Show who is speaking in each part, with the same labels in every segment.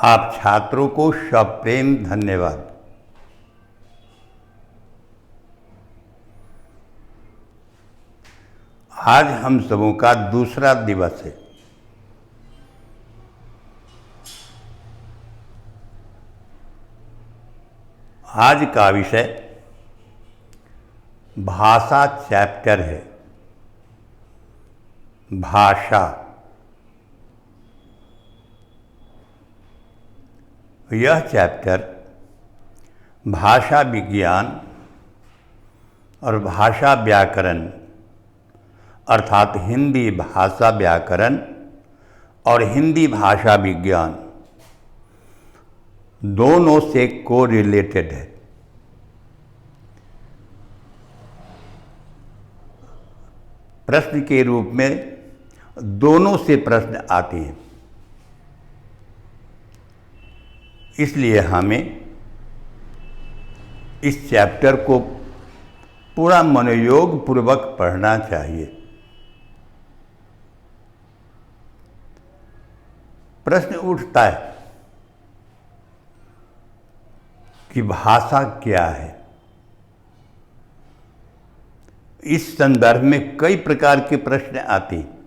Speaker 1: आप छात्रों को सप्रेम धन्यवाद। आज हम सबों का दूसरा दिवस है। आज का विषय भाषा चैप्टर है। भाषा, यह चैप्टर भाषा विज्ञान और भाषा व्याकरण अर्थात हिंदी भाषा व्याकरण और हिंदी भाषा विज्ञान दोनों से कोरिलेटेड है। प्रश्न के रूप में दोनों से प्रश्न आते हैं, इसलिए हमें इस चैप्टर को पूरा मनोयोग पूर्वक पढ़ना चाहिए। प्रश्न उठता है कि भाषा क्या है। इस संदर्भ में कई प्रकार के प्रश्न आते हैं।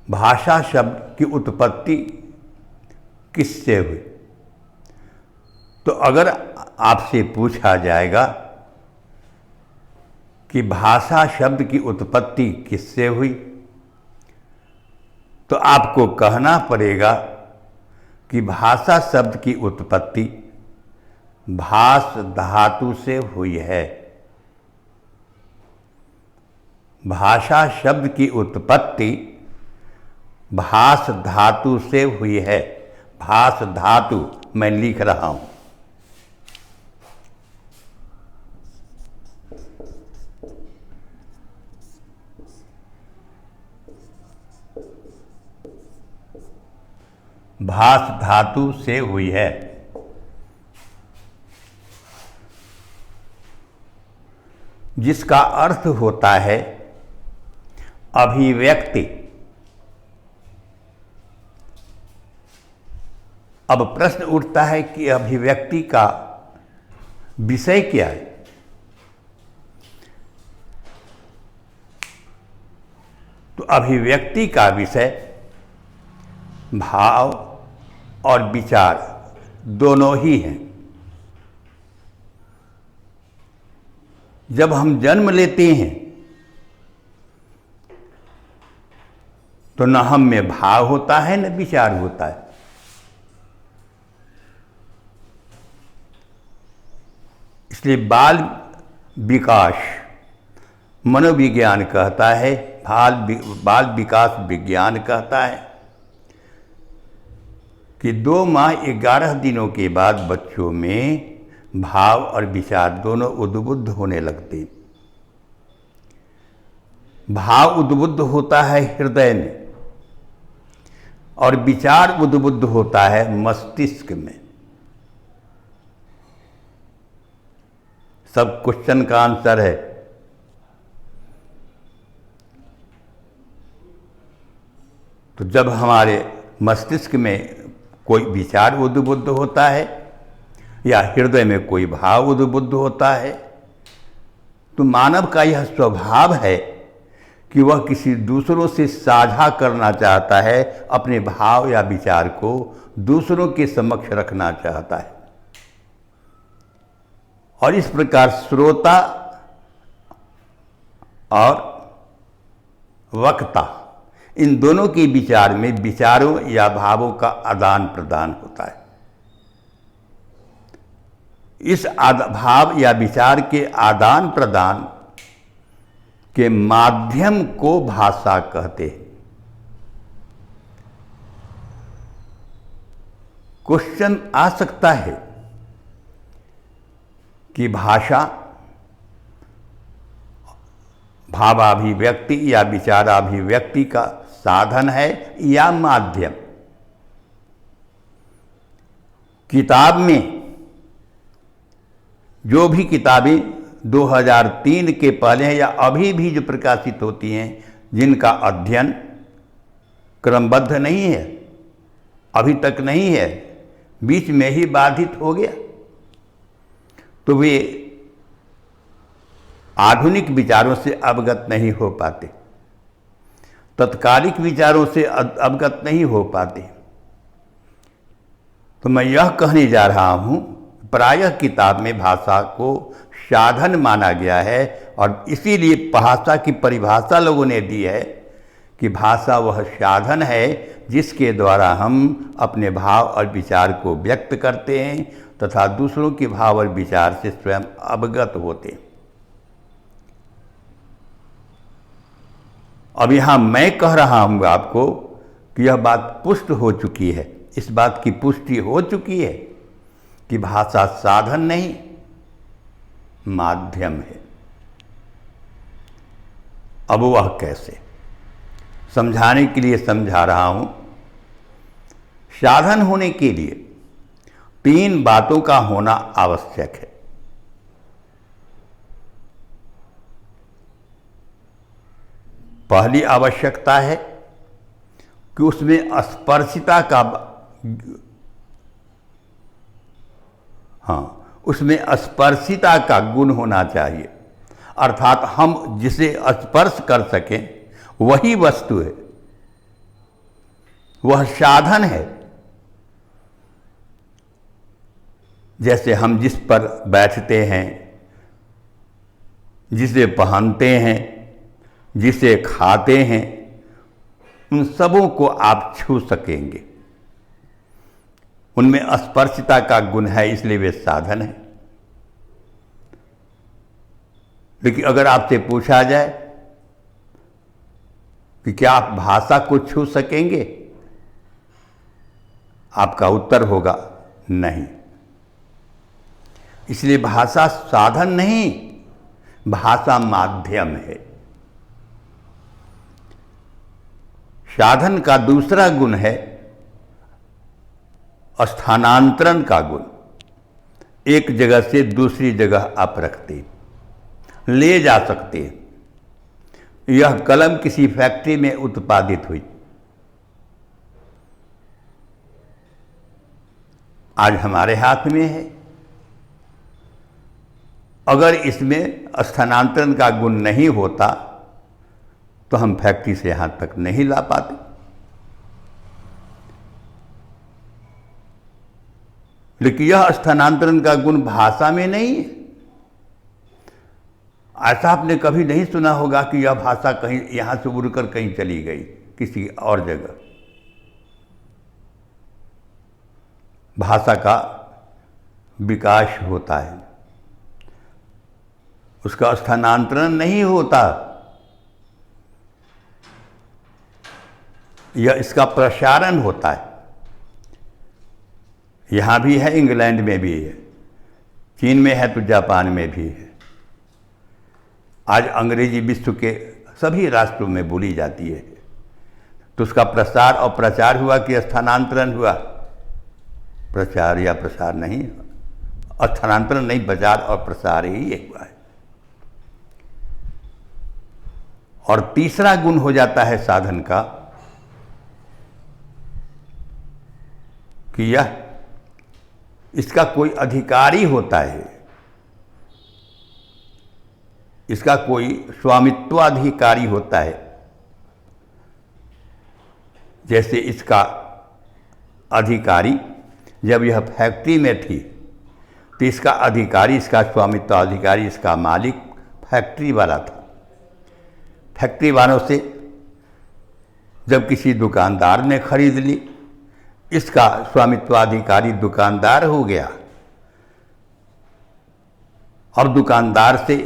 Speaker 1: भाषा शब्द की उत्पत्ति किससे हुई? तो अगर आपसे पूछा जाएगा कि भाषा शब्द की उत्पत्ति किससे हुई, तो आपको कहना पड़ेगा कि भाषा शब्द की उत्पत्ति भाष धातु से हुई है। भाषा शब्द की उत्पत्ति भाष धातु से हुई है। भाष धातु मैं लिख रहा हूं। भाष धातु से हुई है। जिसका अर्थ होता है अभिव्यक्ति। अब प्रश्न उठता है कि अभिव्यक्ति का विषय क्या है? तो अभिव्यक्ति का विषय भाव और विचार दोनों ही हैं। जब हम जन्म लेते हैं तो न हम में भाव होता है न विचार होता है। इसलिए बाल विकास मनोविज्ञान कहता है, बाल विकास विज्ञान कहता है कि 2 माह 11 दिनों के बाद बच्चों में भाव और विचार दोनों उद्बुद्ध होने लगते। भाव उद्बुद्ध होता है हृदय में और विचार उद्बुद्ध होता है मस्तिष्क में। सब क्वेश्चन का आंसर है। तो जब हमारे मस्तिष्क में कोई विचार उद्बुद्ध होता है या हृदय में कोई भाव उद्बुद्ध होता है, तो मानव का यह स्वभाव है कि वह किसी दूसरों से साझा करना चाहता है, अपने भाव या विचार को दूसरों के समक्ष रखना चाहता है। और इस प्रकार श्रोता और वक्ता इन दोनों के विचार में विचारों या भावों का आदान प्रदान होता है। इस भाव या विचार के आदान प्रदान के माध्यम को भाषा कहते हैं। क्वेश्चन आ सकता है कि भाषा भावाभिव्यक्ति या विचाराभिव्यक्ति का साधन है या माध्यम। किताब में जो भी किताबें 2003 के पहले हैं या अभी भी जो प्रकाशित होती हैं, जिनका अध्ययन क्रमबद्ध नहीं है, अभी तक नहीं है, बीच में ही बाधित हो गया, तो वे आधुनिक विचारों से अवगत नहीं हो पाते, तत्कालिक विचारों से अवगत नहीं हो पाते। तो मैं यह कहने जा रहा हूँ, प्रायः किताब में भाषा को साधन माना गया है और इसीलिए भाषा की परिभाषा लोगों ने दी है कि भाषा वह साधन है जिसके द्वारा हम अपने भाव और विचार को व्यक्त करते हैं तथा दूसरों के भाव और विचार से स्वयं अवगत होते हैं। अब यहाँ मैं कह रहा हूँ आपको कि यह बात पुष्ट हो चुकी है, इस बात की पुष्टि हो चुकी है कि भाषा साधन नहीं माध्यम है। अब वह कैसे, समझाने के लिए समझा रहा हूं। साधन होने के लिए 3 बातों का होना आवश्यक है। पहली आवश्यकता है कि उसमें स्पर्शिता का उसमें स्पर्शिता का गुण होना चाहिए, अर्थात हम जिसे स्पर्श कर सकें वही वस्तु है, वह साधन है। जैसे हम जिस पर बैठते हैं, जिसे पहनते हैं, जिसे खाते हैं, उन सबों को आप छू सकेंगे, उनमें स्पर्शिता का गुण है, इसलिए वे साधन है। लेकिन अगर आपसे पूछा जाए कि क्या आप भाषा को छू सकेंगे, आपका उत्तर होगा नहीं। इसलिए भाषा साधन नहीं, भाषा माध्यम है। साधन का दूसरा गुण है स्थानांतरण का गुण। एक जगह से दूसरी जगह आप रखते, ले जा सकते। यह कलम किसी फैक्ट्री में उत्पादित हुई, आज हमारे हाथ में है। अगर इसमें स्थानांतरण का गुण नहीं होता तो हम फैक्ट्री से यहां तक नहीं ला पाते। लेकिन यह स्थानांतरण का गुण भाषा में नहीं है। ऐसा आपने कभी नहीं सुना होगा कि यह भाषा कहीं यहां से उड़कर कहीं चली गई किसी और जगह। भाषा का विकास होता है, उसका स्थानांतरण नहीं होता, यह इसका प्रसारण होता है। यहाँ भी है, इंग्लैंड में भी है, चीन में है तो जापान में भी है। आज अंग्रेजी विश्व के सभी राष्ट्रों में बोली जाती है, तो उसका प्रसार और प्रचार हुआ कि स्थानांतरण हुआ? प्रचार या प्रसार नहीं, स्थानांतरण नहीं, प्रचार और प्रसार ही ये हुआ है। और तीसरा गुण हो जाता है साधन का कि यह इसका कोई अधिकारी होता है, इसका कोई स्वामित्वाधिकारी होता है। जैसे इसका अधिकारी जब यह फैक्ट्री में थी तो इसका अधिकारी, इसका स्वामित्वाधिकारी, इसका मालिक फैक्ट्री वाला था। फैक्ट्री वालों से जब किसी दुकानदार ने खरीद ली, इसका स्वामित्वाधिकारी दुकानदार हो गया। अब दुकानदार से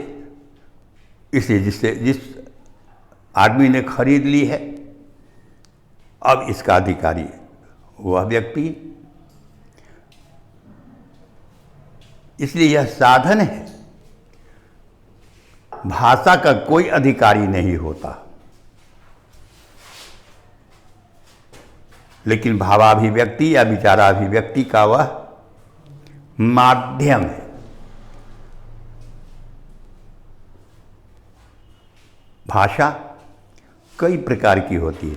Speaker 1: इसे जिस आदमी ने खरीद ली है, अब इसका अधिकारी वह व्यक्ति। इसलिए यह साधन है, भाषा का कोई अधिकारी नहीं होता, लेकिन भावाभिव्यक्ति या विचाराभिव्यक्ति का वह माध्यम है। भाषा कई प्रकार की होती है।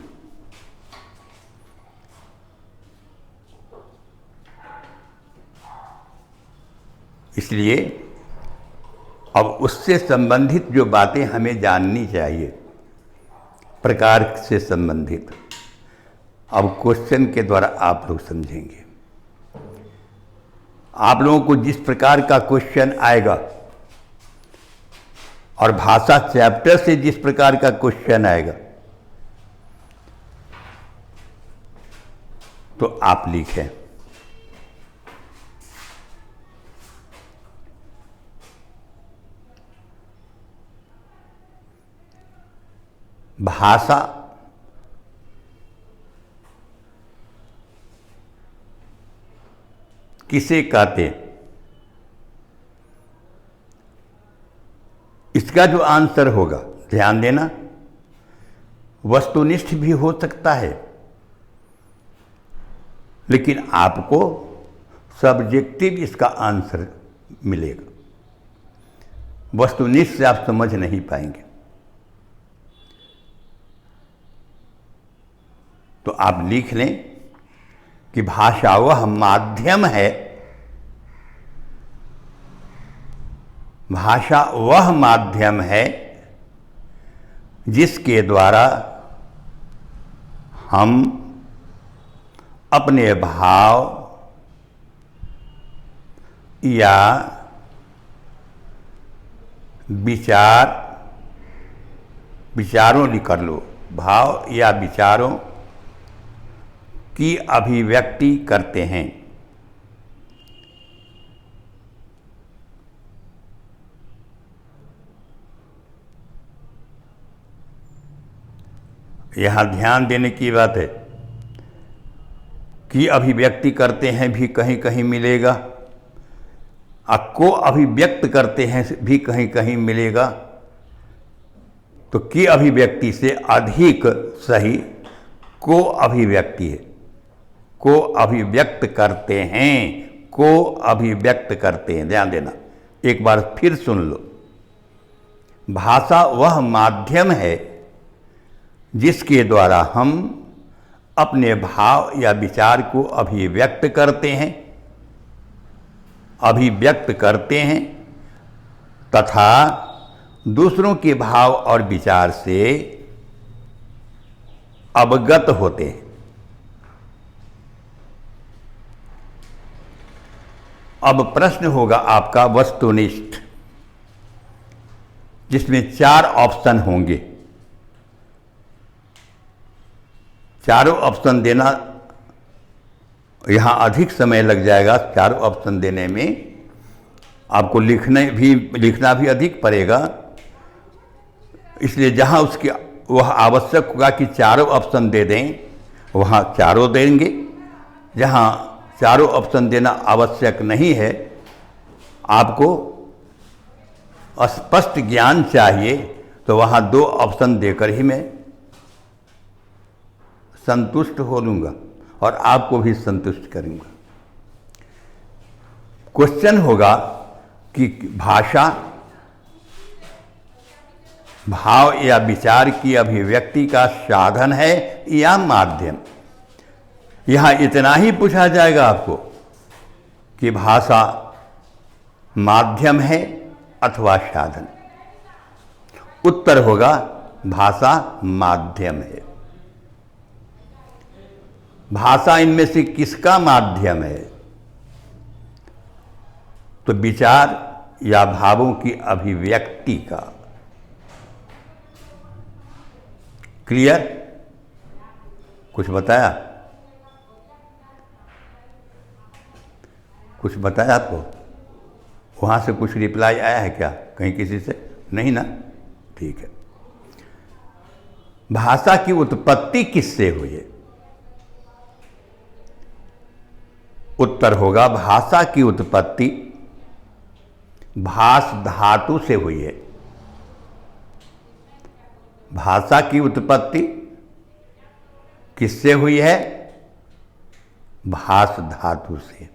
Speaker 1: इसलिए अब उससे संबंधित जो बातें हमें जाननी चाहिए, प्रकार से संबंधित, अब क्वेश्चन के द्वारा आप लोग समझेंगे। आप लोगों को जिस प्रकार का क्वेश्चन आएगा और भाषा चैप्टर से जिस प्रकार का क्वेश्चन आएगा तो आप लिखें। भाषा किसे कहते हैं, इसका जो आंसर होगा, ध्यान देना, वस्तुनिष्ठ भी हो सकता है, लेकिन आपको सब्जेक्टिव इसका आंसर मिलेगा। वस्तुनिष्ठ से आप समझ नहीं पाएंगे। तो आप लिख लें कि भाषा वह माध्यम है, भाषा वह माध्यम है जिसके द्वारा हम अपने भाव या विचारों लिख लो, भाव या विचारों की अभिव्यक्ति करते हैं। यहां ध्यान देने की बात है कि अभिव्यक्ति करते हैं भी कहीं कहीं मिलेगा, को अभिव्यक्त करते हैं भी कहीं कहीं मिलेगा। तो की अभिव्यक्ति से अधिक सही को अभिव्यक्ति है। को अभिव्यक्त करते हैं, को अभिव्यक्त करते हैं। ध्यान देना, एक बार फिर सुन लो। भाषा वह माध्यम है जिसके द्वारा हम अपने भाव या विचार को अभिव्यक्त करते हैं तथा दूसरों के भाव और विचार से अवगत होते हैं। अब प्रश्न होगा आपका वस्तुनिष्ठ, जिसमें 4 ऑप्शन होंगे। चारों ऑप्शन देना यहाँ अधिक समय लग जाएगा। चारों ऑप्शन देने में आपको लिखना भी अधिक पड़ेगा। इसलिए जहाँ उसकी वह आवश्यक होगा कि चारों ऑप्शन दे दें, वहाँ चारों देंगे। जहाँ चारों ऑप्शन देना आवश्यक नहीं है, आपको स्पष्ट ज्ञान चाहिए, तो वहाँ 2 ऑप्शन देकर ही मैं संतुष्ट हो लूँगा और आपको भी संतुष्ट करूँगा। क्वेश्चन होगा कि भाषा भाव या विचार की अभिव्यक्ति का साधन है या माध्यम। यहाँ इतना ही पूछा जाएगा आपको कि भाषा माध्यम है अथवा साधन। उत्तर होगा भाषा माध्यम है। भाषा इनमें से किसका माध्यम है? तो विचार या भावों की अभिव्यक्ति का। क्लियर? कुछ बताया? कुछ बताया आपको? वहाँ से कुछ रिप्लाई आया है क्या कहीं किसी से? नहीं ना? ठीक है। भाषा की उत्पत्ति किससे हुई है? उत्तर होगा भाषा की उत्पत्ति भाष धातु से हुई है। भाषा की उत्पत्ति किससे हुई है? भाष धातु से।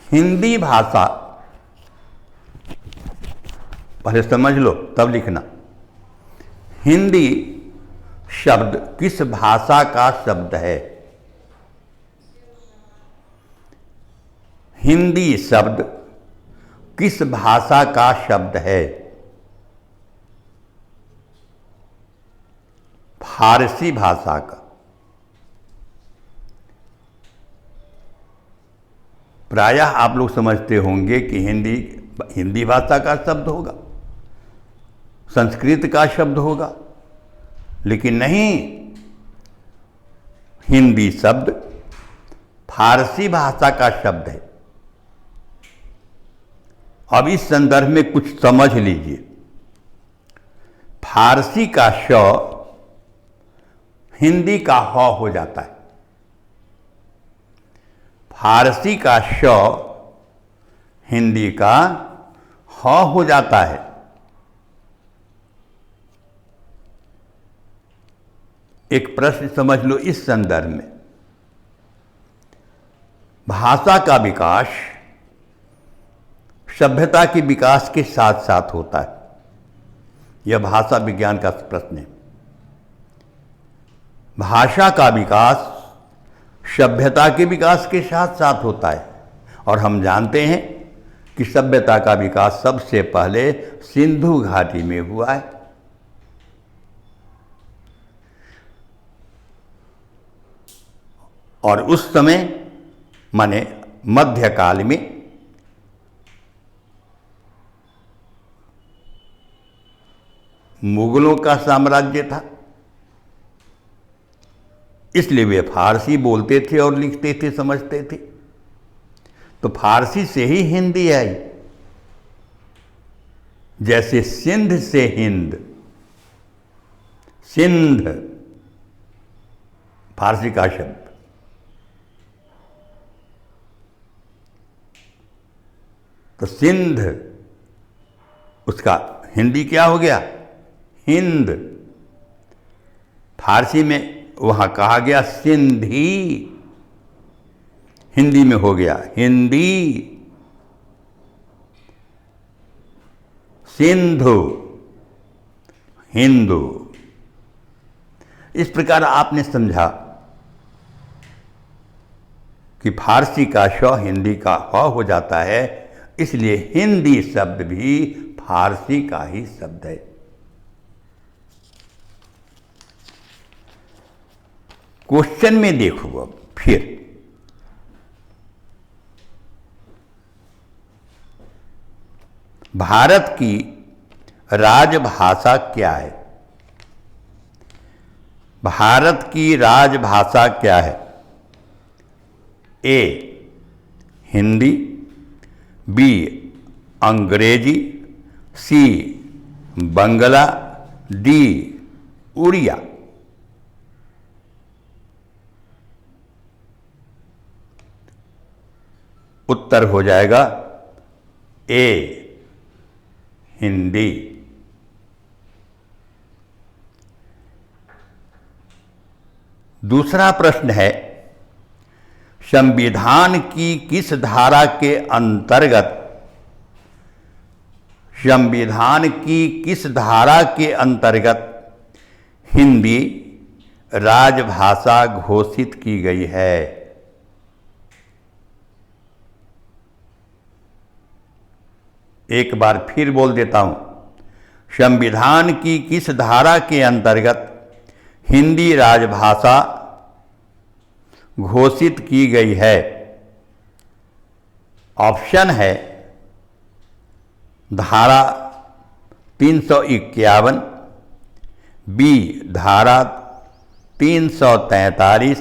Speaker 1: हिंदी भाषा, पहले समझ लो तब लिखना। हिंदी शब्द किस भाषा का शब्द है? हिंदी शब्द किस भाषा का शब्द है? फारसी भाषा का। प्रायः आप लोग समझते होंगे कि हिंदी भाषा का शब्द होगा, संस्कृत का शब्द होगा, लेकिन नहीं, हिंदी शब्द फारसी भाषा का शब्द है। अब इस संदर्भ में कुछ समझ लीजिए। फारसी का श हिंदी का ह हो जाता है। फारसी का श हिंदी का ह हो जाता है। एक प्रश्न समझ लो इस संदर्भ में। भाषा का विकास सभ्यता के विकास के साथ साथ होता है। यह भाषा विज्ञान का प्रश्न है। भाषा का विकास सभ्यता के विकास के साथ साथ होता है, और हम जानते हैं कि सभ्यता का विकास सबसे पहले सिंधु घाटी में हुआ है। और उस समय माने मध्यकाल में मुगलों का साम्राज्य था, इसलिए वे फारसी बोलते थे और लिखते थे, समझते थे। तो फारसी से ही हिंदी आई। जैसे सिंध से हिंद, सिंध फारसी का शब्द, तो सिंध उसका हिंदी क्या हो गया? हिंद। फारसी में वहां कहा गया सिंधी, हिंदी में हो गया हिंदी। सिंधु, हिंदू। इस प्रकार आपने समझा कि फारसी का श हिंदी का ह हो जाता है, इसलिए हिंदी शब्द भी फारसी का ही शब्द है। क्वेश्चन में देखो अब फिर, भारत की राजभाषा क्या है? भारत की राजभाषा क्या है? ए हिंदी, बी अंग्रेजी, सी बंगला, डी उड़िया। उत्तर हो जाएगा ए हिंदी। दूसरा प्रश्न है, संविधान की किस धारा के अंतर्गत, संविधान की किस धारा के अंतर्गत हिंदी राजभाषा घोषित की गई है? एक बार फिर बोल देता हूं, संविधान की किस धारा के अंतर्गत हिंदी राजभाषा घोषित की गई है? ऑप्शन है धारा 351, बी धारा 343,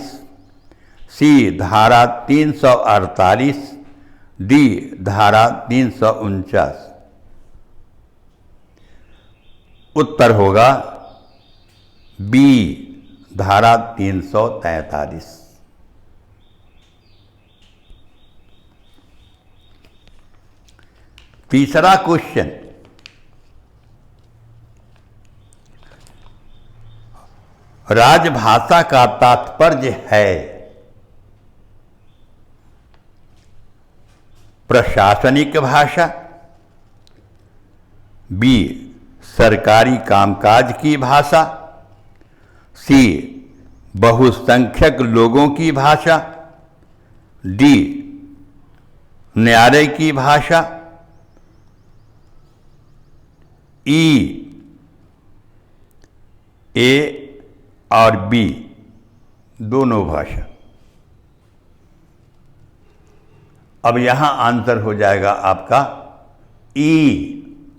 Speaker 1: सी धारा 348, डी धारा 349। उत्तर होगा बी धारा 343। तीसरा क्वेश्चन, राजभाषा का तात्पर्य है प्रशासनिक भाषा, बी सरकारी कामकाज की भाषा, सी बहुसंख्यक लोगों की भाषा, डी न्यारे की भाषा, ई ए और बी दोनों भाषा। अब यहां आंसर हो जाएगा आपका ई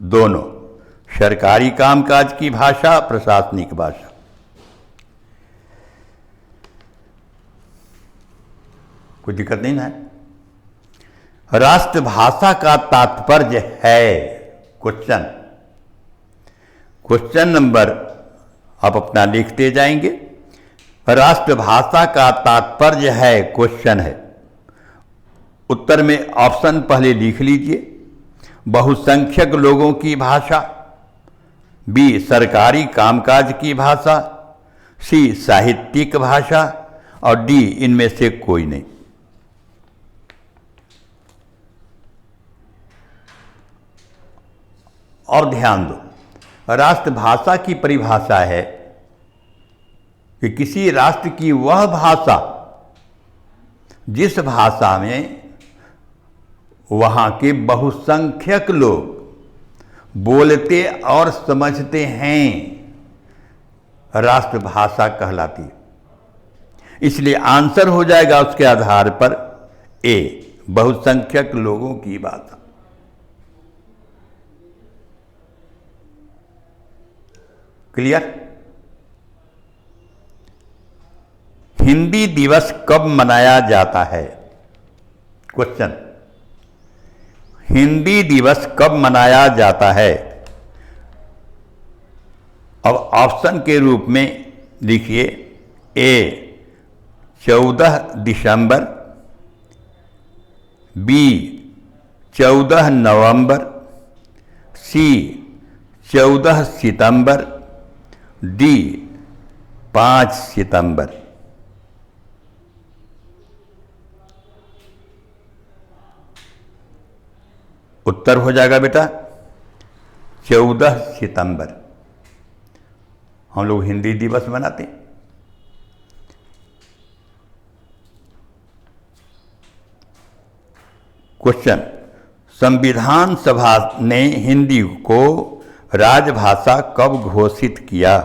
Speaker 1: दोनों, सरकारी कामकाज की भाषा, प्रशासनिक भाषा। कोई दिक्कत नहीं ना है। राष्ट्रभाषा का तात्पर्य है, क्वेश्चन नंबर आप अपना लिखते जाएंगे। राष्ट्रभाषा का तात्पर्य है, क्वेश्चन है। उत्तर में ऑप्शन पहले लिख लीजिए। बहुसंख्यक लोगों की भाषा, बी सरकारी कामकाज की भाषा, सी साहित्यिक भाषा और डी इनमें से कोई नहीं। और ध्यान दो, राष्ट्रभाषा की परिभाषा है कि किसी राष्ट्र की वह भाषा जिस भाषा में वहाँ के बहुसंख्यक लोग बोलते और समझते हैं, राष्ट्रभाषा कहलाती है। इसलिए आंसर हो जाएगा उसके आधार पर ए, बहुसंख्यक लोगों की भाषा। क्लियर? हिंदी दिवस कब मनाया जाता है? क्वेश्चन, हिंदी दिवस कब मनाया जाता है? अब ऑप्शन के रूप में लिखिए, ए 14 दिसंबर, बी 14 नवंबर, सी 14 सितंबर, डी 5 सितंबर। उत्तर हो जाएगा बेटा 14 सितंबर। हम लोग हिंदी दिवस मनाते हैं। क्वेश्चन, संविधान सभा ने हिंदी को राजभाषा कब घोषित किया?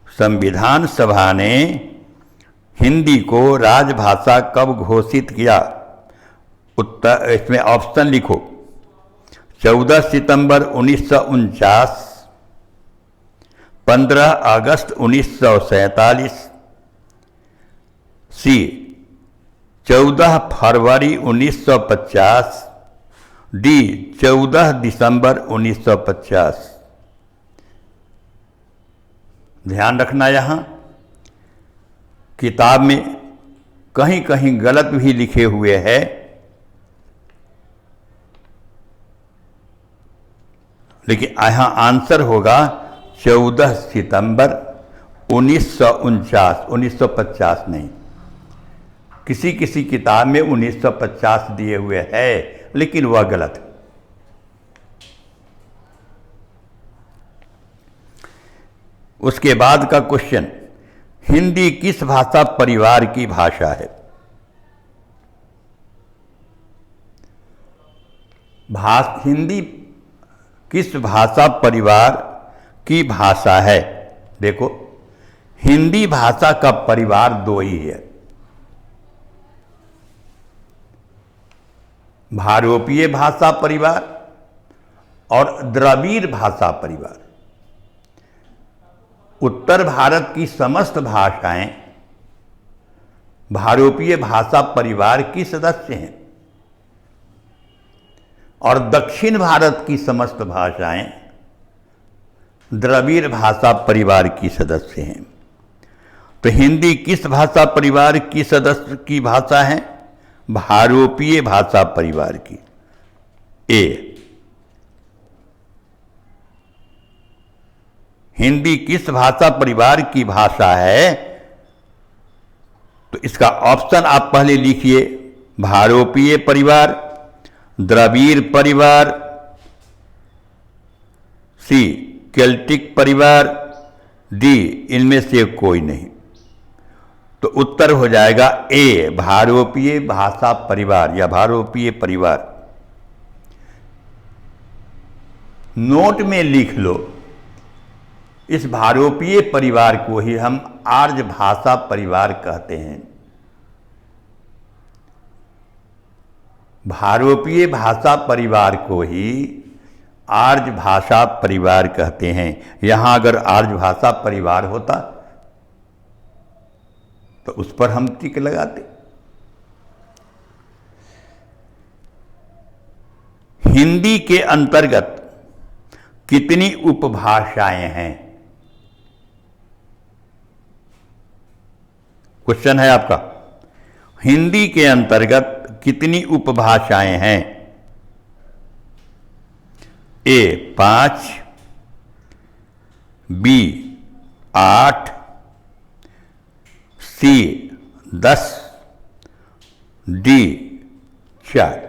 Speaker 1: संविधान सभा ने हिंदी को राजभाषा कब घोषित किया? उत्तर, इसमें ऑप्शन लिखो, 14 सितंबर 1949, 15 अगस्त 1947, सी 14 फरवरी 1950, डी 14 दिसंबर 1950। ध्यान रखना, यहां किताब में कहीं कहीं गलत भी लिखे हुए हैं, लेकिन यहां आंसर होगा 14 सितंबर 1949, 1950 नहीं। किसी किसी किताब में 1950 दिए हुए है, लेकिन वह गलत है। उसके बाद का क्वेश्चन, हिंदी किस भाषा परिवार की भाषा है? हिंदी किस भाषा परिवार की भाषा है? देखो, हिंदी भाषा का परिवार दो ही है, भारोपीय भाषा परिवार और द्रविड़ भाषा परिवार। उत्तर भारत की समस्त भाषाएं भारोपीय भाषा परिवार की सदस्य हैं और दक्षिण भारत की समस्त भाषाएं द्रविड़ भाषा परिवार की सदस्य हैं। तो हिंदी किस भाषा परिवार की सदस्य की भाषा है? भारोपीय भाषा परिवार की। ए, हिंदी किस भाषा परिवार की भाषा है? तो इसका ऑप्शन आप पहले लिखिए, भारोपीय परिवार, द्रविड़ परिवार सी केल्टिक परिवार, डी इनमें से कोई नहीं। तो उत्तर हो जाएगा ए भारोपीय भाषा परिवार या भारोपीय परिवार। नोट में लिख लो, इस भारोपीय परिवार को ही हम आर्य भाषा परिवार कहते हैं। भारोपीय भाषा परिवार को ही आर्य भाषा परिवार कहते हैं। यहां अगर आर्य भाषा परिवार होता तो उस पर हम टिक लगाते। हिंदी के अंतर्गत कितनी उपभाषाएं हैं? क्वेश्चन है आपका, हिंदी के अंतर्गत कितनी उपभाषाएं हैं? ए 5, बी 8, सी 10, डी 4।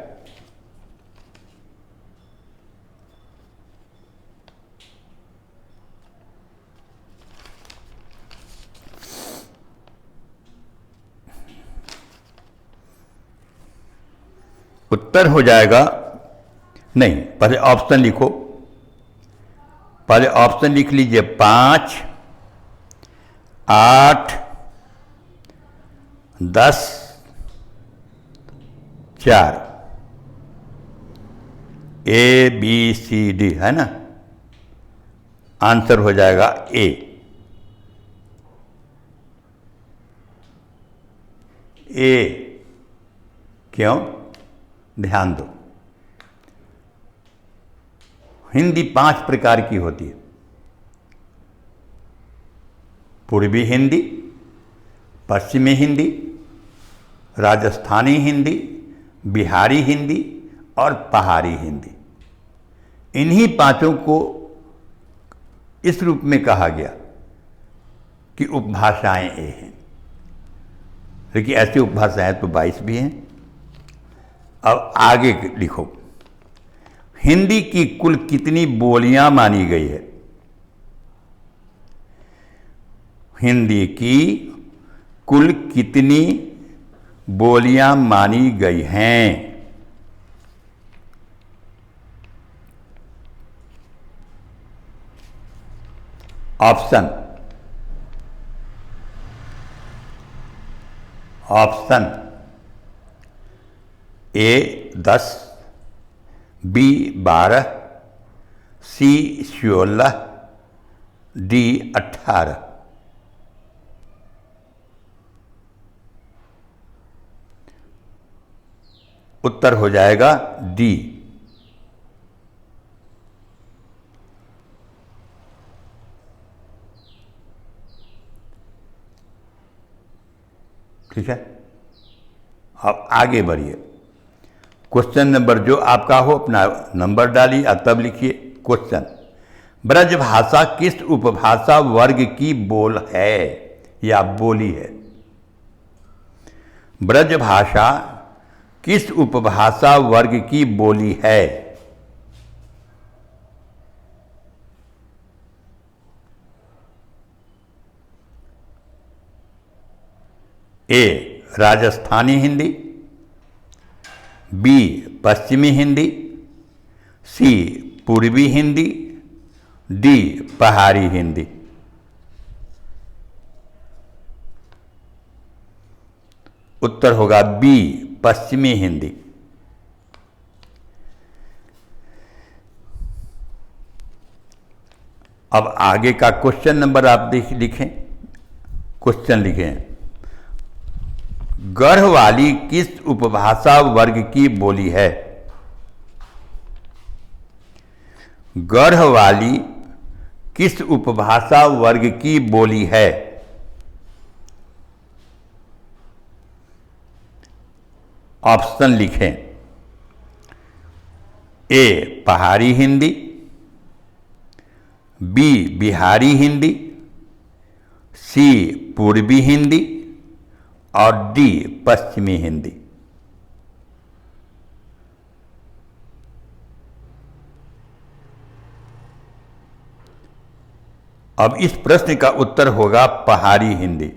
Speaker 1: उत्तर हो जाएगा, नहीं, पहले ऑप्शन लिखो। पहले ऑप्शन लिख लीजिए, 5, 8, 10, 4। ए बी सी डी है ना, आंसर हो जाएगा ए। ए क्यों? ध्यान दो, हिंदी 5 प्रकार की होती है। पूर्वी हिंदी, पश्चिमी हिंदी, राजस्थानी हिंदी, बिहारी हिंदी और पहाड़ी हिंदी। इन्हीं 5 को इस रूप में कहा गया कि उपभाषाएं ए हैं। लेकिन ऐसी उपभाषाएं तो 22 भी हैं। अब आगे लिखो, हिंदी की कुल कितनी बोलियां मानी गई है? हिंदी की कुल कितनी बोलियां मानी गई हैं? Option A 10, B 12, C 16, D 18। उत्तर हो जाएगा डी। ठीक है, अब आगे बढ़िए। क्वेश्चन नंबर जो आपका हो अपना नंबर डालिए और तब लिखिए क्वेश्चन। ब्रजभाषा किस उपभाषा वर्ग की बोल है या बोली है? ब्रजभाषा किस उपभाषा वर्ग की बोली है? ए राजस्थानी हिंदी, बी पश्चिमी हिंदी, सी पूर्वी हिंदी, डी पहाड़ी हिंदी। उत्तर होगा बी पश्चिमी हिंदी। अब आगे का क्वेश्चन नंबर आप लिखें। क्वेश्चन लिखें, गढ़ वाली किस उपभाषा वर्ग की बोली है? गढ़ वाली किस उपभाषा वर्ग की बोली है? ऑप्शन लिखें, ए पहाड़ी हिंदी, बी बिहारी हिंदी, सी पूर्वी हिंदी और डी पश्चिमी हिंदी। अब इस प्रश्न का उत्तर होगा पहाड़ी हिंदी।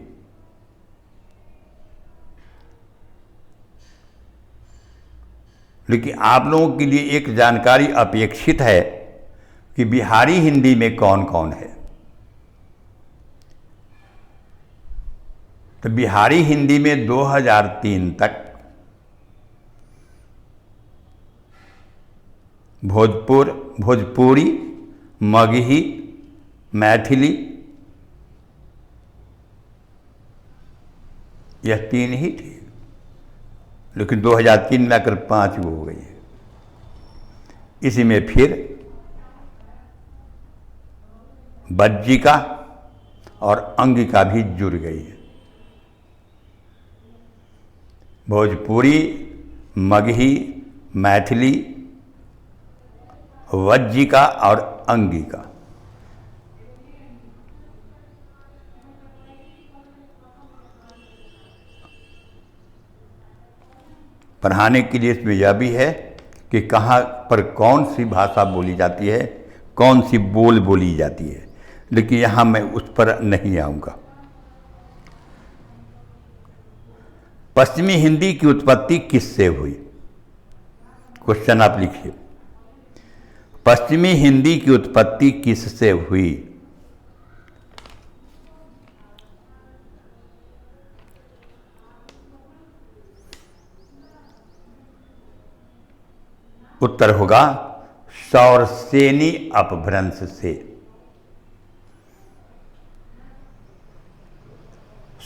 Speaker 1: लेकिन आप लोगों के लिए एक जानकारी अपेक्षित है कि बिहारी हिंदी में कौन कौन है। तो बिहारी हिंदी में 2003 तक भोजपुरी, मगही, मैथिली, यह 3 ही थे। लेकिन 2003 में आकर 5 वो हो गई है। इसी में फिर बज्जिका और अंगिका भी जुड़ गई है। भोजपुरी, मगही, मैथिली, वज्जिका और अंगिका। पढ़ाने के लिए इसमें यह भी है कि कहाँ पर कौन सी भाषा बोली जाती है, कौन सी बोल बोली जाती है, लेकिन यहाँ मैं उस पर नहीं आऊँगा। पश्चिमी हिंदी की उत्पत्ति किससे हुई? क्वेश्चन आप लिखिए, पश्चिमी हिंदी की उत्पत्ति किससे हुई? उत्तर होगा सौरसेनी अपभ्रंश से।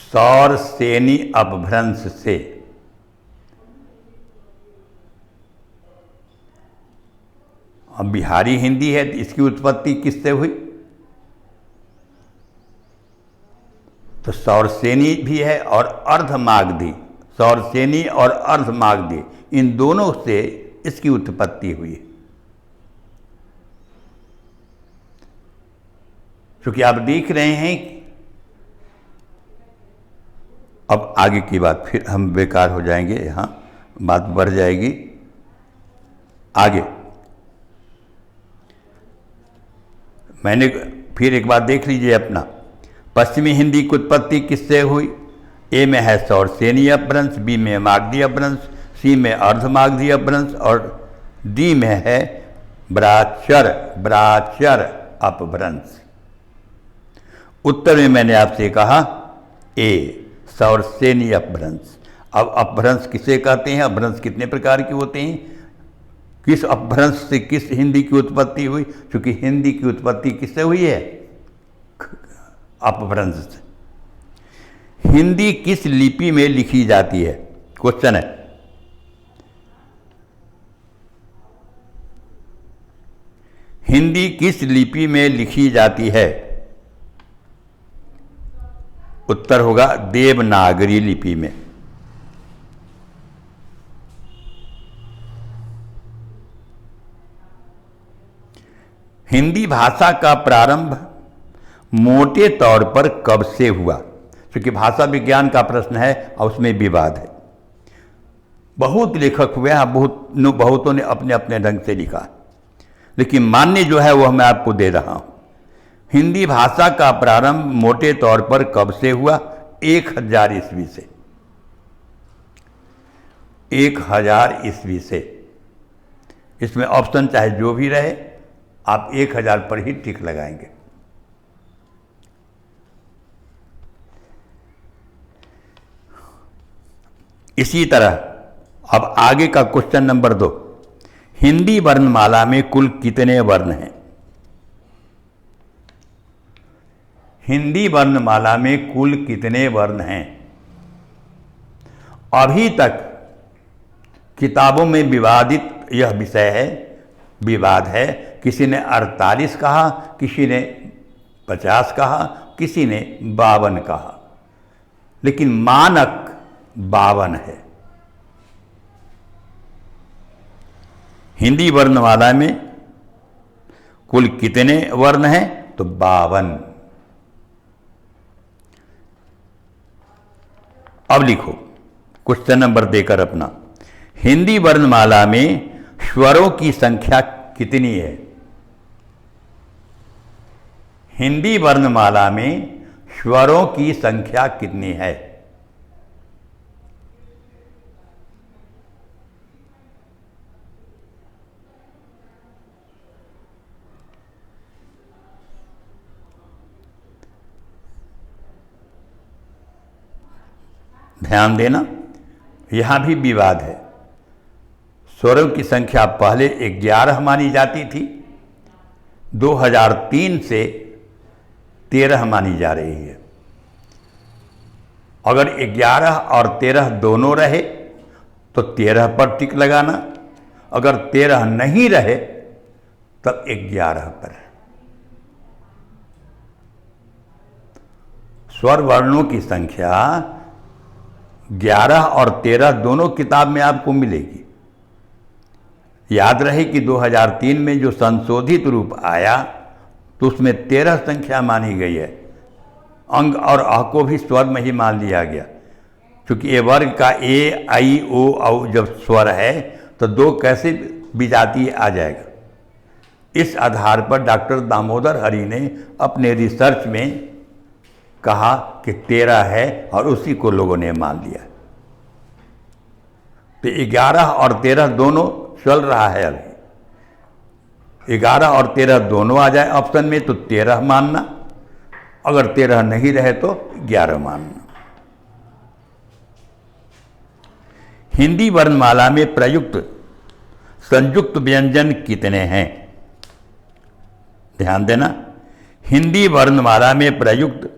Speaker 1: सौरसेनी अपभ्रंश से। अब बिहारी हिंदी है तो इसकी उत्पत्ति किससे हुई? तो सौरसेनी भी है और अर्धमागधी, सौरसेनी और अर्धमागधी, इन दोनों से इसकी उत्पत्ति हुई है। क्योंकि आप देख रहे हैं अब आगे की बात फिर हम बेकार हो जाएंगे, यहाँ बात बढ़ जाएगी आगे। मैंने फिर एक बार देख लीजिए अपना, पश्चिमी हिंदी की उत्पत्ति किससे हुई? ए में है सौरसेनी अपभ्रंश, बी में मागधी अपभ्रंश, सी में अर्धमागधी अपभ्रंश और डी में है ब्राचर अपभ्रंश। उत्तर में मैंने आपसे कहा ए सौरसेनी अपभ्रंश। अब अपभ्रंश किसे कहते हैं? अपभ्रंश कितने प्रकार के होते हैं? किस अपभ्रंश से किस हिंदी की उत्पत्ति हुई? क्योंकि हिंदी की उत्पत्ति किससे हुई है? अपभ्रंश से। हिंदी किस लिपि में लिखी जाती है? क्वेश्चन है। हिंदी किस लिपि में लिखी जाती है? उत्तर होगा देवनागरी लिपि में। हिंदी भाषा का प्रारंभ मोटे तौर पर कब से हुआ? क्योंकि भाषा विज्ञान का प्रश्न है और उसमें विवाद है। बहुत लेखक हुए हैं, बहुतों ने अपने अपने ढंग से लिखा, लेकिन मान्य जो है वह मैं आपको दे रहा हूं। हिंदी भाषा का प्रारंभ मोटे तौर पर कब से हुआ? 1000 ईस्वी से। 1000 ईस्वी से। इसमें ऑप्शन चाहे जो भी रहे, आप 1000 पर ही टिक लगाएंगे। इसी तरह अब आगे का क्वेश्चन नंबर 2, हिंदी वर्णमाला में कुल कितने वर्ण हैं? हिंदी वर्णमाला में कुल कितने वर्ण हैं? अभी तक किताबों में विवादित यह विषय है, विवाद है। किसी ने 48 कहा, किसी ने 50 कहा, किसी ने 52 कहा, लेकिन मानक 52 है। हिंदी वर्णमाला में कुल कितने वर्ण हैं? तो 52। अब लिखो क्वेश्चन नंबर देकर अपना, हिंदी वर्णमाला में स्वरों की संख्या कितनी है? हिंदी वर्णमाला में स्वरों की संख्या कितनी है? ध्यान देना, यहाँ भी विवाद है। स्वरों की संख्या पहले 11 मानी जाती थी, 2003 से 13 मानी जा रही है। अगर 11 और 13 दोनों रहे तो 13 पर टिक लगाना, अगर 13 नहीं रहे तब 11 पर। स्वर वर्णों की संख्या 11 और 13 दोनों किताब में आपको मिलेगी। याद रहे कि 2003 में जो संशोधित रूप आया तो उसमें 13 संख्या मानी गई है। अंग और अ को भी स्वर में ही मान लिया गया, क्योंकि ए वर्ग का ए, आई, ओ, औ जब स्वर है तो 2 कैसे विजातीय आ जाएगा। इस आधार पर डॉक्टर दामोदर हरि ने अपने रिसर्च में कहा कि 13 है और उसी को लोगों ने मान लिया। तो 11 और 13 दोनों चल रहा है। अभी 11 और 13 दोनों आ जाए ऑप्शन में तो 13 मानना, अगर 13 नहीं रहे तो 11 मानना। हिंदी वर्णमाला में प्रयुक्त संयुक्त व्यंजन कितने हैं? ध्यान देना, हिंदी वर्णमाला में प्रयुक्त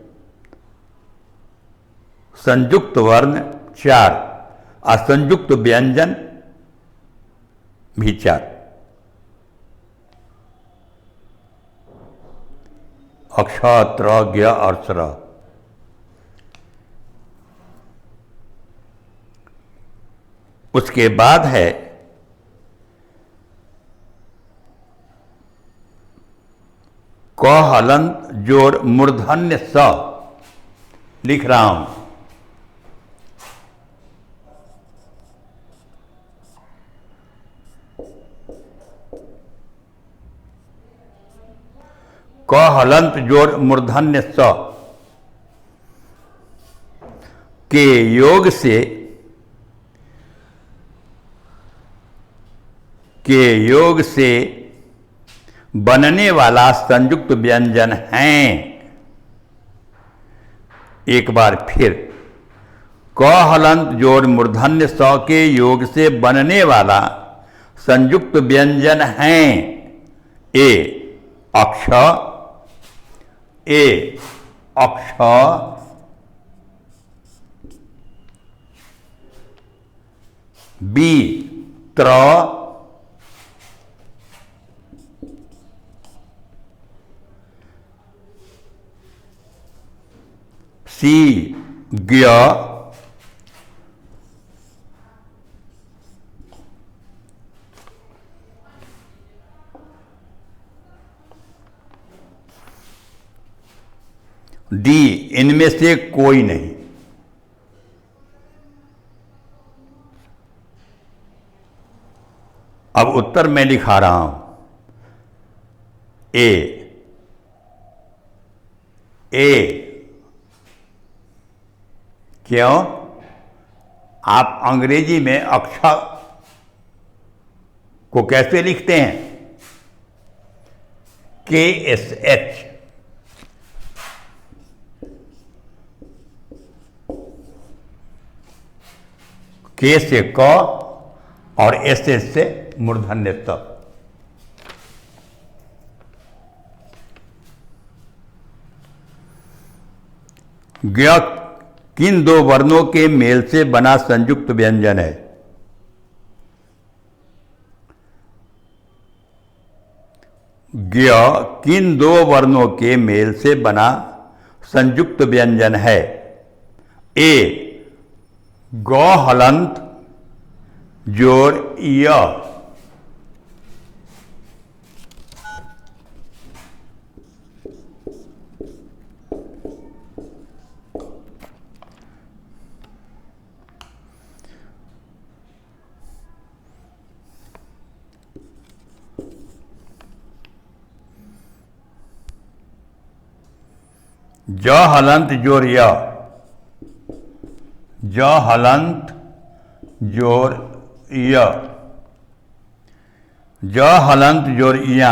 Speaker 1: संयुक्त वर्ण 4, असंयुक्त व्यंजन भी 4। अक्ष, त्र, ज्ञ और स्र। उसके बाद है क हलंत जोड़ मूर्धन्य स। लिख रहा हूं, क हलंत जोड़ मूर्धन्य स के योग से बनने वाला संयुक्त व्यंजन हैं। एक बार फिर, क हलंत जोड़ मूर्धन्य स के योग से बनने वाला संयुक्त व्यंजन हैं। ए अक्ष, ए अक्ष, बी त्र, सी ज्ञ, डी इनमें से कोई नहीं। अब उत्तर मैं लिखा रहा हूं, ए क्यों? आप अंग्रेजी में अक्षर को कैसे लिखते हैं? KSH। के से क और एस से मूर्धन्य त। ज्ञ किन 2 वर्णों के मेल से बना संयुक्त व्यंजन है? ज्ञ किन 2 वर्णों के मेल से बना संयुक्त व्यंजन है? ए ग हलंत जोड़ य, ज हलंत जोर य, ज हलंत जोर य, ज हलंत जोर इया,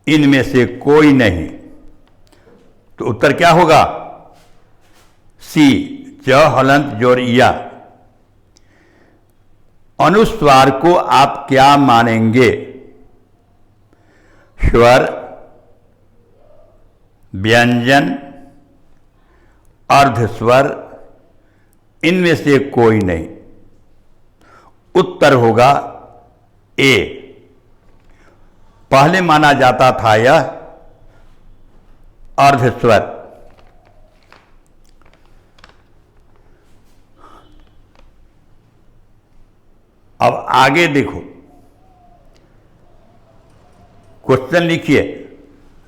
Speaker 1: इनमें से कोई नहीं। तो उत्तर क्या होगा? सी, ज हलंत जोर इया। अनुस्वार को आप क्या मानेंगे? स्वर, व्यंजन, अर्धस्वर, इनमें से कोई नहीं। उत्तर होगा ए। पहले माना जाता था यह अर्धस्वर। अब आगे देखो, क्वेश्चन लिखिए,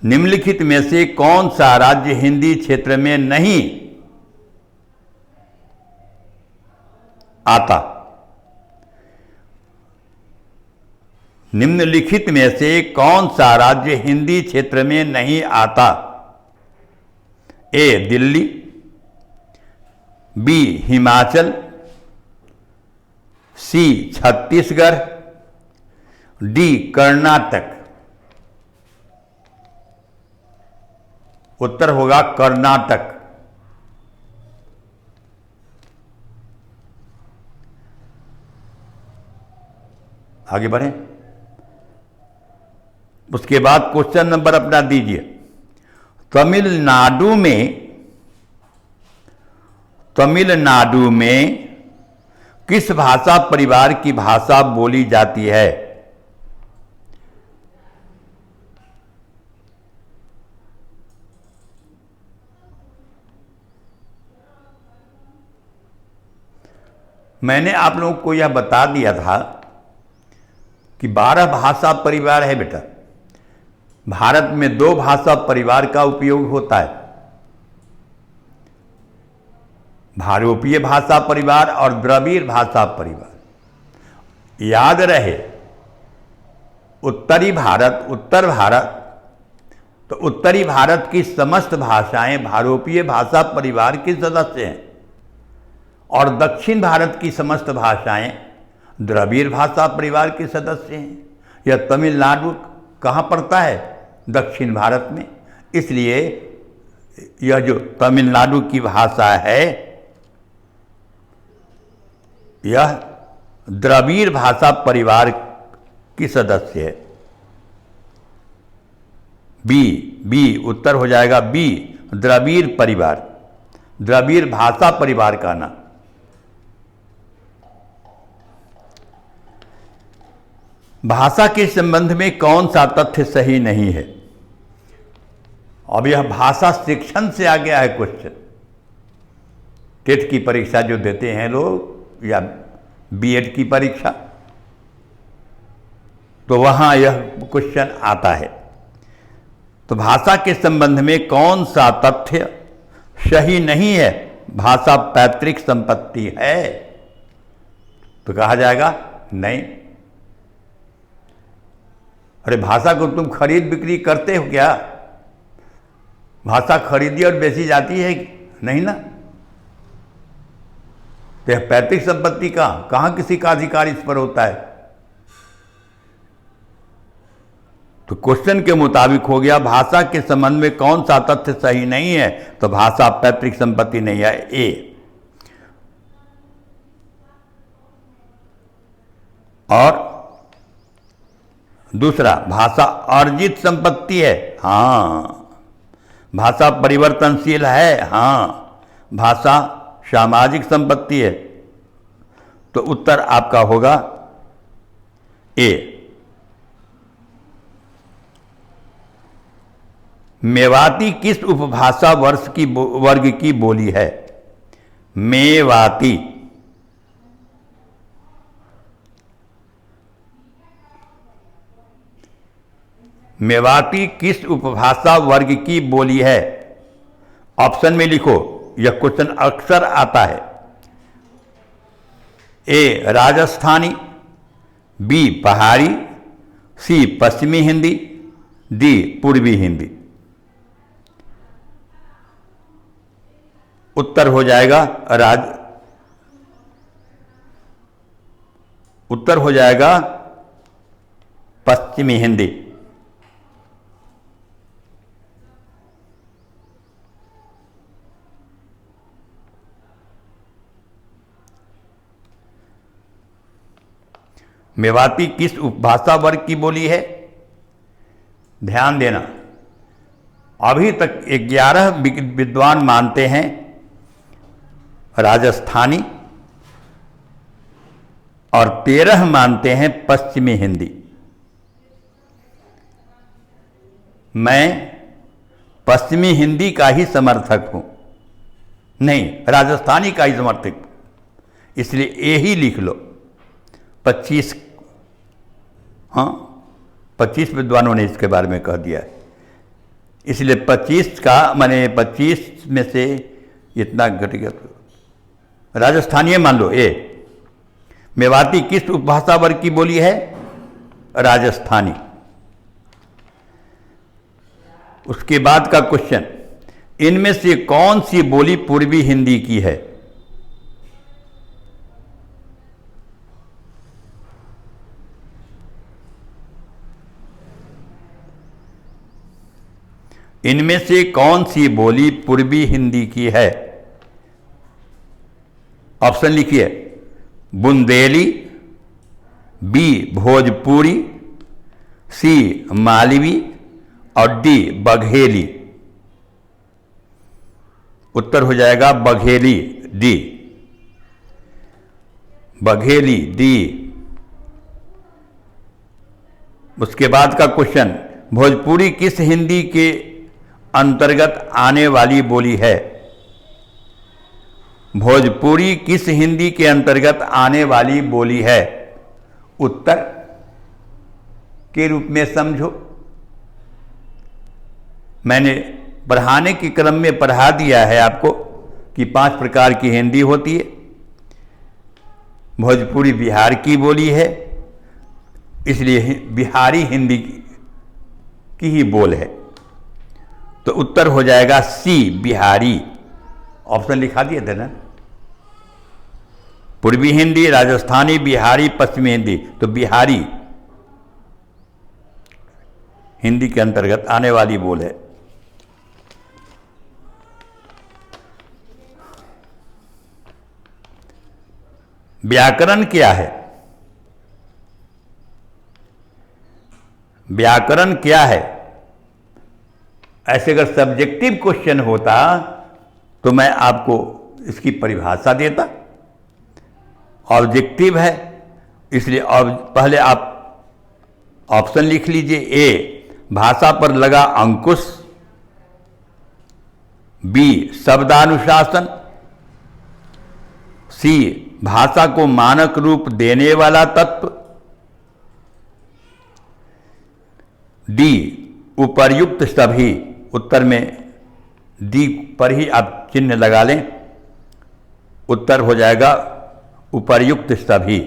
Speaker 1: निम्नलिखित में से कौन सा राज्य हिंदी क्षेत्र में नहीं आता? निम्नलिखित में से कौन सा राज्य हिंदी क्षेत्र में नहीं आता? ए, दिल्ली, बी, हिमाचल, सी, छत्तीसगढ़, डी, कर्नाटक। उत्तर होगा कर्नाटक। आगे बढ़ें। उसके बाद क्वेश्चन नंबर अपना दीजिए। तमिलनाडु में किस भाषा परिवार की भाषा बोली जाती है? मैंने आप लोगों को यह बता दिया था कि 12 भाषा परिवार है बेटा। भारत में 2 भाषा परिवार का उपयोग होता है, भारोपीय भाषा परिवार और द्रविड़ भाषा परिवार। याद रहे, उत्तरी भारत, उत्तर भारत, तो उत्तरी भारत की समस्त भाषाएं भारोपीय भाषा परिवार के सदस्य हैं और दक्षिण भारत की समस्त भाषाएं द्रविड़ भाषा परिवार के सदस्य हैं। यह तमिलनाडु कहाँ पड़ता है? दक्षिण भारत में। इसलिए यह जो तमिलनाडु की भाषा है यह द्रविड़ भाषा परिवार की सदस्य है। बी उत्तर हो जाएगा बी, द्रविड़ परिवार, द्रविड़ भाषा परिवार का नाम। भाषा के संबंध में कौन सा तथ्य सही नहीं है? अब यह भाषा शिक्षण से आ गया है क्वेश्चन। टेट की परीक्षा जो देते हैं लोग या बीएड की परीक्षा, तो वहां यह क्वेश्चन आता है। तो भाषा के संबंध में कौन सा तथ्य सही नहीं है? भाषा पैतृक संपत्ति है, तो कहा जाएगा नहीं। अरे भाषा को तुम खरीद बिक्री करते हो क्या? भाषा खरीदी और बेची जाती है नहीं ना। तो यह पैतृक संपत्ति कहां किसी का अधिकार इस पर होता है? तो क्वेश्चन के मुताबिक हो गया भाषा के संबंध में कौन सा तथ्य सही नहीं है, तो भाषा पैतृक संपत्ति नहीं है, ए। और दूसरा, भाषा अर्जित संपत्ति है, हाँ। भाषा परिवर्तनशील है, हाँ। भाषा सामाजिक संपत्ति है, तो उत्तर आपका होगा ए। मेवाती किस उपभाषा वर्ग की बोली है? मेवाती मेवाती किस उपभाषा वर्ग की बोली है? ऑप्शन में लिखो यह क्वेश्चन अक्सर आता है। ए राजस्थानी, बी पहाड़ी, सी पश्चिमी हिंदी, डी पूर्वी हिंदी। उत्तर हो जाएगा उत्तर हो जाएगा पश्चिमी हिंदी। मेवाती किस उपभाषा वर्ग की बोली है? ध्यान देना, अभी तक 11 विद्वान मानते हैं राजस्थानी और 13 मानते हैं पश्चिमी हिंदी। मैं पश्चिमी हिंदी का ही समर्थक हूं, नहीं राजस्थानी का ही समर्थक हूं, इसलिए ए ही लिख लो। 25 विद्वानों ने इसके बारे में कह दिया है, इसलिए 25 का माने 25 में से इतना घट गया। राजस्थानी मान लो ए। मेवाती किस उपभाषा वर्ग की बोली है? राजस्थानी। उसके बाद का क्वेश्चन, इनमें से कौन सी बोली पूर्वी हिंदी की है? इनमें से कौन सी बोली पूर्वी हिंदी की है? ऑप्शन लिखिए, बुंदेली, बी भोजपुरी, सी मालवी और डी बघेली। उत्तर हो जाएगा बघेली, डी बघेली, डी। उसके बाद का क्वेश्चन, भोजपुरी किस हिंदी के अंतर्गत आने वाली बोली है? भोजपुरी किस हिंदी के अंतर्गत आने वाली बोली है? उत्तर के रूप में समझो। मैंने पढ़ाने के क्रम में पढ़ा दिया है आपको कि 5 प्रकार की हिंदी होती है। भोजपुरी बिहार की बोली है, इसलिए बिहारी हिंदी की ही बोल है, तो उत्तर हो जाएगा सी बिहारी। ऑप्शन लिखा दिए थे ना, पूर्वी हिंदी, राजस्थानी, बिहारी, पश्चिमी हिंदी, तो बिहारी हिंदी के अंतर्गत आने वाली बोल है। व्याकरण क्या है? व्याकरण क्या है? ऐसे अगर सब्जेक्टिव क्वेश्चन होता तो मैं आपको इसकी परिभाषा देता। ऑब्जेक्टिव है, इसलिए पहले आप ऑप्शन लिख लीजिए। ए भाषा पर लगा अंकुश, बी शब्दानुशासन, सी भाषा को मानक रूप देने वाला तत्व, डी उपर्युक्त सभी। उत्तर में डी पर ही आप चिन्ह लगा लें, उत्तर हो जाएगा उपर्युक्त सभी।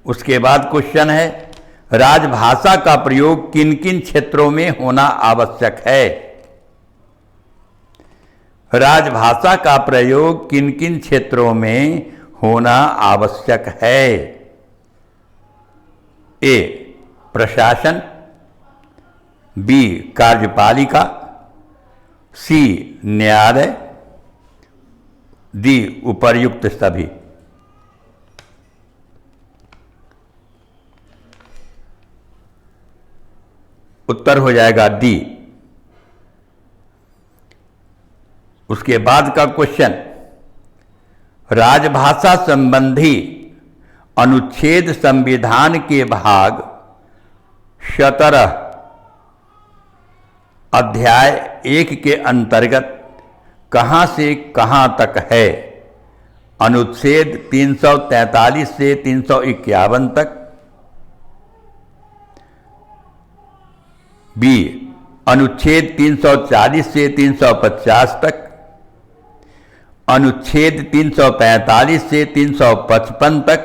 Speaker 1: उसके बाद क्वेश्चन है, राजभाषा का प्रयोग किन किन क्षेत्रों में होना आवश्यक है? राजभाषा का प्रयोग किन किन क्षेत्रों में होना आवश्यक है? ए प्रशासन, बी कार्यपालिका, सी न्यायालय, डी उपर्युक्त सभी। उत्तर हो जाएगा डी। उसके बाद का क्वेश्चन, राजभाषा संबंधी अनुच्छेद संविधान के भाग 17 अध्याय 1 के अंतर्गत कहां से कहां तक है? अनुच्छेद 343 से 351 तक, बी अनुच्छेद 340 से 350 तक, अनुच्छेद 345 से 355 तक,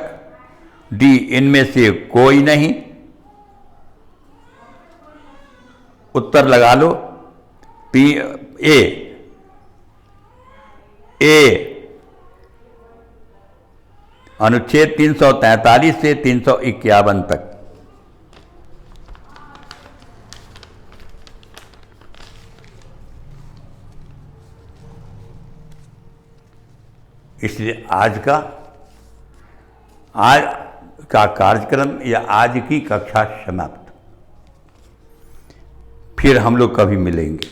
Speaker 1: डी इनमें से कोई नहीं। उत्तर लगा लो। ए अनुच्छेद 343 से 351 तक। इसलिए आज का कार्यक्रम या आज की कक्षा समाप्त। फिर हम लोग कभी मिलेंगे।